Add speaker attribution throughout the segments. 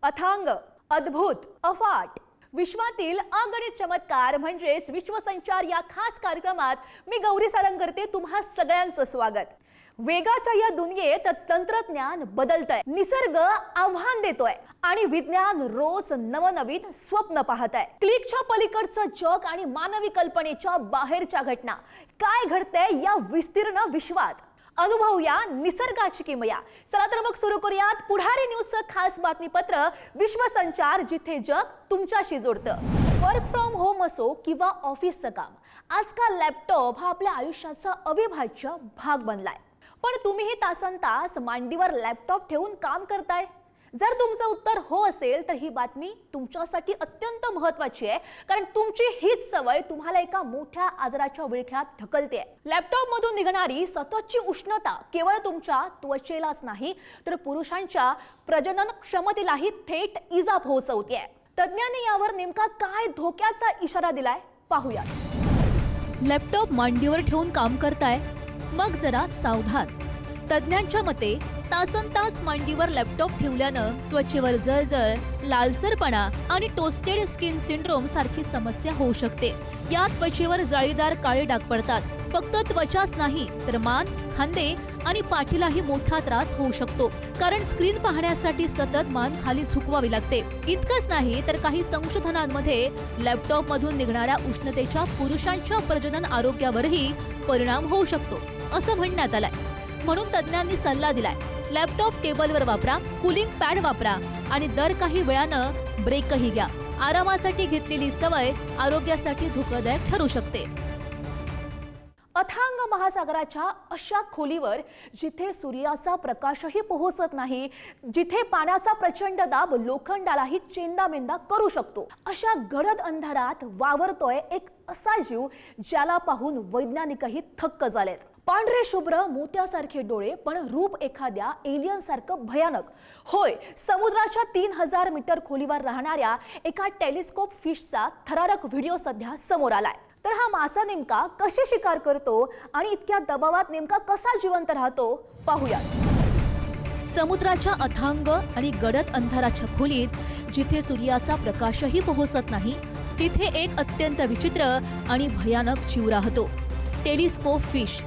Speaker 1: अथांग, अद्भुत, अफाट विश्वातील अगणित चमत्कार म्हणजेच विश्वसंचार या खास कार्यक्रमात मी गौरी सारंग करते तुम्हा सगळ्यांचं स्वागत। वेगाच्या या दुनियेत तंत्रज्ञान बदलतंय, निसर्ग आव्हान देतोय आणि विज्ञान रोज नवनवीन स्वप्न पाहतंय। क्लिकच्या पलीकडचं जग आणि मानवी कल्पनेच्या बाहेरच्या घटना काय घडतंय या विस्तीर्ण विश्वात अनुभवूया निसर्गाची किमया। चला तर मग सुरू करूयात पुढारी न्यूजचं खास बातमीपत्र विश्वसंचार, जिथे जग तुमच्याशी जोडतं। वर्क फ्रॉम होम असो किंवा ऑफिसचं काम, आजकाल लॅपटॉप हा आपल्या आयुष्याचा अविभाज्य भाग बनलाय। पण तुम्हीही तासनतास मांडीवर लॅपटॉप ठेवून काम करताय? जर तुमचं उत्तर हो असेल तर ही बातमी तुमच्यासाठी अत्यंत महत्त्वाची आहे, कारण तुमची हीच सवय तुम्हाला एका मोठ्या आजाराच्या विळख्यात ढकलते। लॅपटॉप मधून निघणारी सततची उष्णता केवळ तुमच्या त्वचेलाच नाही तर पुरुषांच्या प्रजनन क्षमतेलाही थेट इजा पोहोचवते। तज्ञांनी यावर नेमका काय धोक्याचा इशारा दिलाय पाहूया।
Speaker 2: लॅपटॉप मांडीवर ठेवून काम करताय? मग जरा सावधान। तज्ञांच्या मते तासनतास मांडीवर लॅपटॉप ठेवल्यानं त्वचेवर जळजळ, लालसरपणा आणि टोस्टेड स्किन सिंड्रोम सारखी समस्या होऊ शकते। या त्वचेवर जाळीदार काळे डाग पडतात। फक्त त्वचाच नाही तर मान, खांदे आणि पाठीलाही मोठा त्रास होऊ शकतो, कारण स्क्रीन पाहण्यासाठी सतत मान खाली झुकवावी लागते। इतकंच नाही तर काही संशोधनांमध्ये लॅपटॉप मधून निघणाऱ्या उष्णतेचा पुरुषांच्या प्रजनन आरोग्यावरही परिणाम होऊ शकतो असं म्हणण्यात आलंय। म्हणून तज्ञांनी सल्ला दिलाय, लॅपटॉप टेबलवर वापरा, कूलिंग पॅड वापरा आणि दर काही वेळानं ब्रेकही घ्या। आरामासाठी घेतलेली सवय आरोग्यासाठी धोकादायक ठरू शकते।
Speaker 1: अथांग महासागराच्या अशा खोलीवर जिथे सूर्याचा प्रकाशही पोहोचत नाही, जिथे पाण्याचा प्रचंड दाब लोखंडालाही चेंदामेंदा करू शकतो, अशा गडद अंधारात वावरतोय एक असा जीव ज्याला पाहून वैज्ञानिकही थक्क झालेत। पांढरे शुभ्र मोत्यासारखे डोळे, पण रूप एखाद्या एलियन सारखं भयानक। होय, समुद्राच्या 3000 मीटर खोलीवर राहणाऱ्या एका टेलिस्कोप फिशचा थरारक व्हिडिओ सध्या समोर आलाय। तर हा मासा नेमका कशी शिकार करतो आणि इतक्या दबावात नेमका कसा जिवंत राहतो पाहूया।
Speaker 2: समुद्राच्या अथांग आणि गडद अंधाराच्या खोलीत जिथे सूर्याचा प्रकाशही पोहोचत नाही, तिथे एक अत्यंत विचित्र आणि भयानक जीव राहतो, टेलिस्कोप फिश।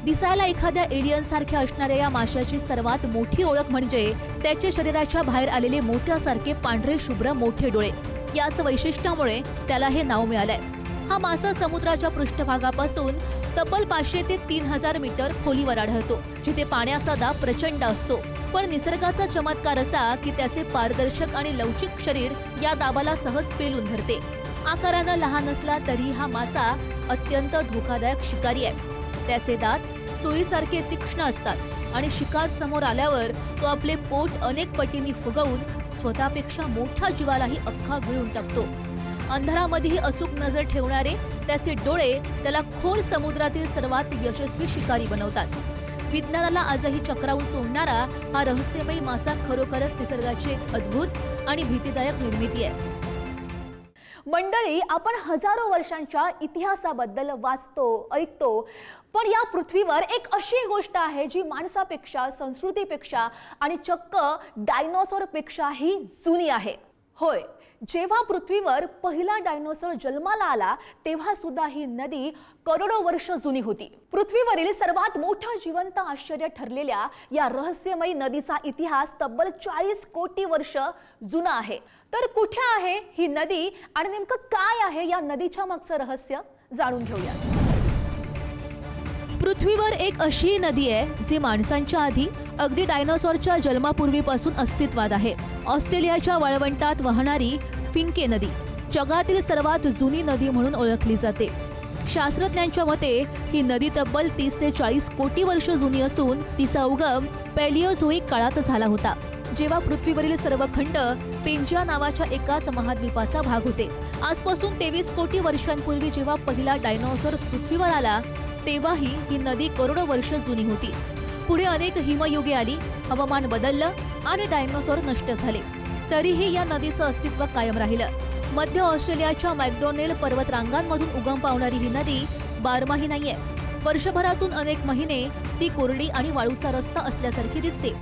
Speaker 2: दिसायला एखाद्या एलियन सारख्या असणाऱ्या या माशाची सर्वात मोठी ओळख म्हणजे त्याच्या शरीराच्या बाहेर आलेले मोत्यासारखे पांढरे शुभ्र मोठे डोळे। याच वैशिष्ट्यामुळे त्याला हे नाव मिळालंय। हा मासा समुद्राच्या पृष्ठभागापासून तब्बल 500 ते 3000 मीटर खोलीवर आढळतो, जिथे पाण्याचा दाब प्रचंड असतो। पण निसर्गाचा चमत्कार असा की त्याचे पारदर्शक आणि लवचिक शरीर या दाबाला सहज पेलून धरते। आकारानं लहान असला तरी हा मासा अत्यंत धोकादायक शिकारी आहे। त्याचे दात सुईसारखे तीक्ष्ण असतात आणि शिकार समोर आल्यावर तो आपले पोट अनेक पटींनी फुगवून स्वतःपेक्षा मोठ्या जीवालाही अख्खा गिळून टाकतो। अंधारामध्येही अचूक नजर ठेवणारे त्याचे डोळे त्याला खोल समुद्रातील सर्वात यशस्वी शिकारी बनवतात। विज्ञानाला आजही चक्रावून सोडणारा हा रहस्यमयी मासा खरोखरच निसर्गाची एक अद्भुत आणि भीतीदायक निर्मिती आहे।
Speaker 1: मंडळी, आपण हजारो वर्षांच्या इतिहासाबद्दल वाचतो, ऐकतो, पण या पृथ्वीवर एक अशी गोष्ट आहे जी माणसापेक्षा, संस्कृतीपेक्षा आणि चक्क डायनोसॉरपेक्षाही जुनी आहे। होय, जेव्हा पृथ्वीवर पहिला डायनोसॉर जन्माला आला तेव्हा सुद्धा ही नदी करोडो वर्ष जुनी होती। पृथ्वीवरील सर्वात मोठं जिवंत आश्चर्य ठरलेल्या या रहस्यमयी नदीचा इतिहास तब्बल 40 कोटी वर्ष जुना आहे। तर कुठे आहे ही नदी आणि नेमकं काय आहे या नदीच्या मागचं रहस्य, जाणून घेऊया।
Speaker 2: पृथ्वीवर एक अशी नदी आहे जी माणसांच्या आधी, अगदी डायनोसॉरच्या जन्मापूर्वीपासून अस्तित्वात आहे। ऑस्ट्रेलियाच्या वाळवंटात वाहणारी फिंके नदी जगातील सर्वात जुनी नदी म्हणून ओळखली जाते। शास्त्रज्ञांच्या मते ही नदी तब्बल 30 ते 40 कोटी वर्ष जुनी असून तिचा उगम पॅलिओझोइक काळात झाला होता, जेव्हा पृथ्वीवरील सर्व खंड पेंजिया नावाच्या एकाच महाद्वीपाचा भाग होते। आजपासून 23 कोटी वर्षांपूर्वी जेव्हा पहिला डायनोसॉर पृथ्वीवर आला तेव्हाही ही नदी करोडो वर्ष जुनी होती। पुढे अनेक हिमयुगे आली, हवामान बदललं आणि डायनोसॉर नष्ट झाले, तरीही या नदीचं अस्तित्व कायम राहिलं। मध्य ऑस्ट्रेलियाच्या मॅकडोनेल पर्वतरांगांमधून उगम पावणारी ही नदी बारमाही नाहीये। वर्षभरातून अनेक महिने ती कोरडी आणि वाळूचा रस्ता असल्यासारखी दिसते।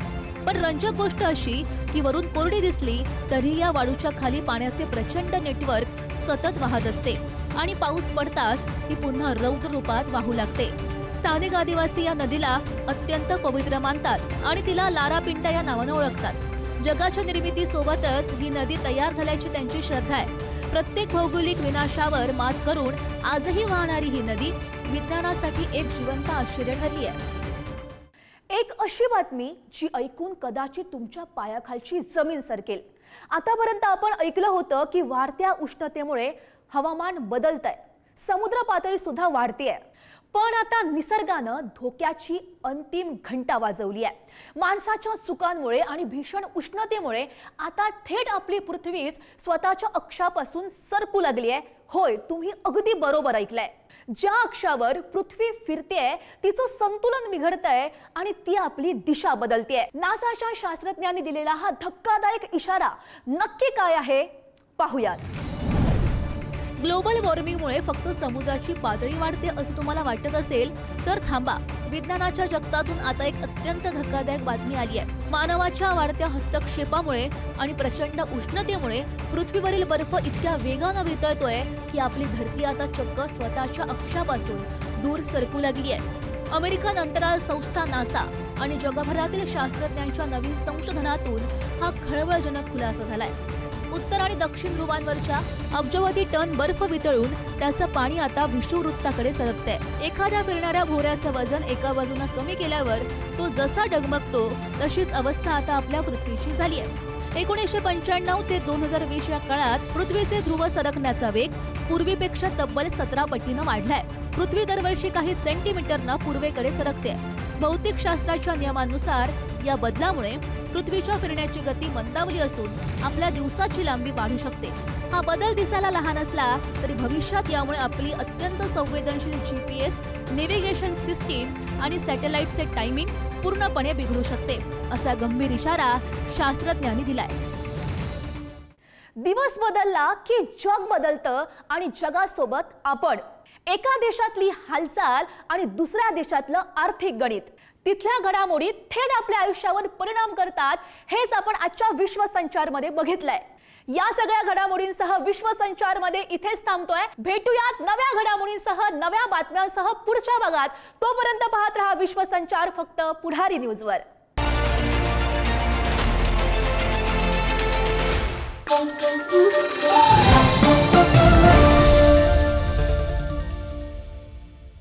Speaker 2: पण रंजक गोष्ट अशी की वरून कोरडी दिसली तरी या वाळूच्या खाली पाण्याचे प्रचंड नेटवर्क सतत वाहत असते आणि पाऊस पडताच ती पुन्हा रौद्र रूपात वाहू लागते. स्थानिक आदिवासी या नदीला अत्यंत पवित्र मानतात आणि तिला लारापिंटा या नावानं ओळखतात. जगाच्या निर्मितीसोबतच ही नदी तयार झाल्याची त्यांची श्रद्धा आहे. प्रत्येक भौगोलिक विनाशावर मात करून आजही वाहणारी ही नदी विज्ञानासाठी एक जिवंत आश्चर्य ठरली आहे.
Speaker 1: एक अशी बातमी जी ऐकून कदाचित तुमच्या पायाखालची जमीन सरकेल. आतापर्यंत आपण ऐकलं होतं की वाढत्या उष्णतेमुळे हवामान बदलतंय, समुद्र पातळी सुद्धा वाढतेय. पण आता निसर्गानं धोक्याची अंतिम घंटा वाजवली आहे. माणसाच्या चुकांमुळे आणि भीषण उष्णतेमुळे आता थेट आपली पृथ्वीच स्वतःच्या अक्षापासून सरकू लागली आहे. होय, तुम्ही अगदी बरोबर ऐकलंय. ज्या अक्षावर पृथ्वी फिरतेय तिचं संतुलन बिघडतंय आणि ती आपली दिशा बदलतेय. नासाच्या शास्त्रज्ञांनी दिलेला हा धक्कादायक इशारा नक्की काय आहे पाहूयात.
Speaker 2: ग्लोबल वॉर्मिंगमुळे फक्त समुद्राची पातळी वाढते असं तुम्हाला वाटत असेल तर थांबा. विज्ञानाच्या जगतातून आता एक अत्यंत धक्कादायक बातमी आली आहे. मानवाच्या वाढत्या हस्तक्षेपामुळे आणि प्रचंड उष्णतेमुळे पृथ्वीवरील बर्फ इतक्या वेगानं वितळतोय की आपली धरती आता चक्क स्वतःच्या अक्षापासून दूर सरकू लागली आहे. अमेरिकन अंतराळ संस्था नासा आणि जगभरातील शास्त्रज्ञांच्या नवीन संशोधनातून हा खळबळजनक खुलासा झालाय. उत्तर आणि दक्षिण ध्रुवांवरच्या अब्जावधी टन बर्फ वितळून त्याचं पाणी आता विषुववृत्ताकडे सरकतंय. एखाद्या फिरणाऱ्या भोवऱ्याचं वजन एका बाजूने कमी केल्यावर तो जसा डगमगतो तशीच अवस्था आता आपल्या पृथ्वीची झाली आहे. 1995 ते 2020 या काळात पृथ्वीचे ध्रुव सरकण्याचा वेग पूर्वीपेक्षा तब्बल 17 पटीनं वाढलाय. पृथ्वी दरवर्षी काही सेंटीमीटरनं पूर्वेकडे सरकते. भौतिकशास्त्राच्या नियमांनुसार या बदलामुळे पृथ्वीच्या फिरण्याची गती मंदावली असून आपल्या दिवसाची लांबी वाढू शकते. हा बदल दिसायला लहान असला तरी भविष्यात यामुळे आपली अत्यंत संवेदनशील GPS, नेव्हिगेशन सिस्टीम आणि सॅटेलाइटचे टायमिंग पूर्णपणे बिघडू शकते, असा गंभीर इशारा शास्त्रज्ञांनी दिलाय.
Speaker 1: दिवस बदलला की जग बदलतं आणि जगासोबत आपण. एका देशातली हालचाल आणि दुसऱ्या देशातलं आर्थिक गणित, तिथल्या घडामोडी थेट आपल्या आयुष्यावर परिणाम करतात. हेच आपण आजच्या विश्वसंचारमध्ये बघितलंय. या सगळ्या घडामोडींसह विश्वसंचारमध्ये इथेच थांबतोय. भेटूयात नव्या घडामोडींसह, नव्या बातम्यांसह पुढच्या भागात. तोपर्यंत पाहत रहा विश्वसंचार, फक्त पुढारी न्यूजवर.